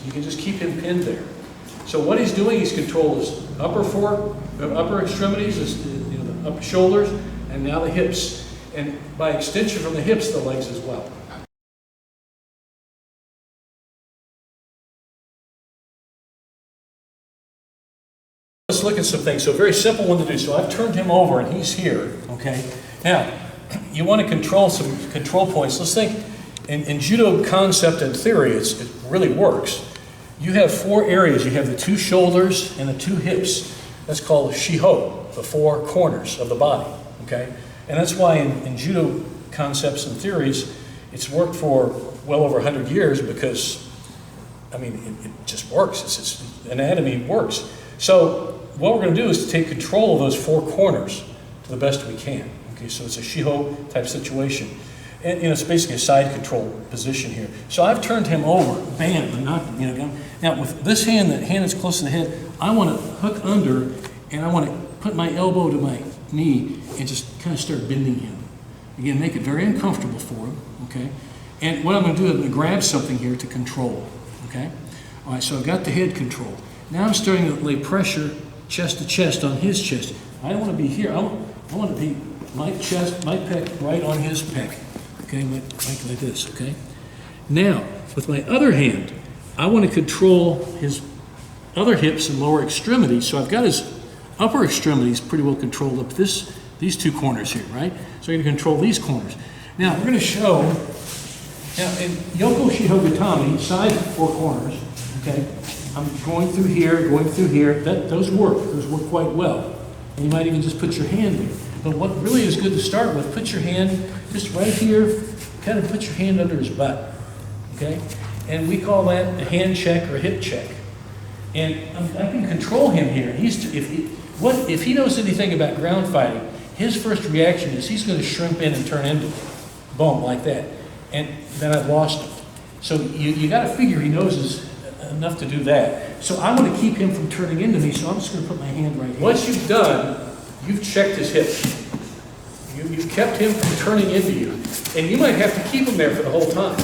you can just keep him pinned there. So what he's doing, he's controlling his upper extremities, his, the upper shoulders, and now the hips. And by extension from the hips, the legs as well. Let's look at some things. So very simple one to do. So I've turned him over and he's here, okay? Now, you want to control some control points. Let's think, in judo concept and theory, it really works. You have 4 areas. You have the 2 shoulders and the 2 hips. That's called shiho, the 4 corners of the body, okay? And that's why in judo concepts and theories, it's worked for well over 100 years because, I mean, it just works. It's anatomy works. So what we're going to do is to take control of those 4 corners to the best we can. Okay, so it's a shiho type situation. And it's basically a side control position here. So I've turned him over, bam, but not, now with this hand, the hand that's close to the head, I want to hook under and I want to put my elbow to my knee and just kind of start bending him. Again, make it very uncomfortable for him, okay? And what I'm going to do is I'm going to grab something here to control, okay? All right, so I've got the head control. Now I'm starting to lay pressure chest to chest on his chest. I don't want to be here. I want to be my chest, my pec right on his pec. Okay, like this, okay? Now, with my other hand, I want to control his other hips and lower extremities. So I've got his upper extremities pretty well controlled up these 2 corners here, right? So I'm going to control these corners. Now, we're going to show, now in Yoko Shiho Gatami, side 4 corners, okay? I'm going through here, those work quite well. And you might even just put your hand there. But what really is good to start with, put your hand just right here, kind of put your hand under his butt, okay? And we call that a hand check or a hip check. And I can control him here. If he knows anything about ground fighting, his first reaction is he's going to shrimp in and turn into it. Boom, like that. And then I've lost him. So you got to figure he knows enough to do that. So I want to keep him from turning into me, so I'm just going to put my hand right here. Once you've done, you've checked his hips. You've kept him from turning into you. And you might have to keep him there for the whole time.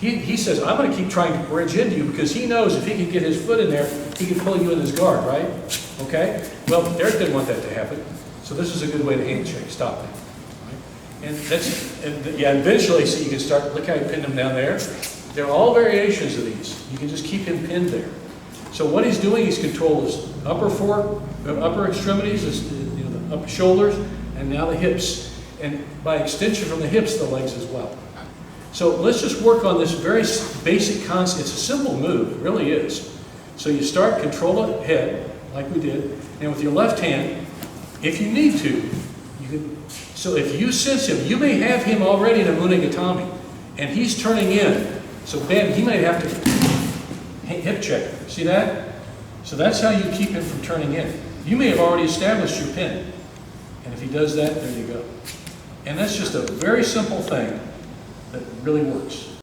He says, I'm going to keep trying to bridge into you because he knows if he can get his foot in there, he can pull you in his guard, right? Okay? Well, Derek didn't want that to happen. So this is a good way to hand check. Stop that. Right? And eventually, so you can start, look how you pinned him down there. There are all variations of these. You can just keep him pinned there. So what he's doing, he's controlling his upper extremities, the upper shoulders, and now the hips. And by extension from the hips, the legs as well. So let's just work on this very basic concept. It's a simple move, it really is. So you start, control the head, like we did, and with your left hand, if you need to, you can. So if you sense him, you may have him already in a Monogatami, and he's turning in. So bam, he might have to hip check. See that? So that's how you keep him from turning in. You may have already established your pin. And if he does that, there you go. And that's just a very simple thing that really works.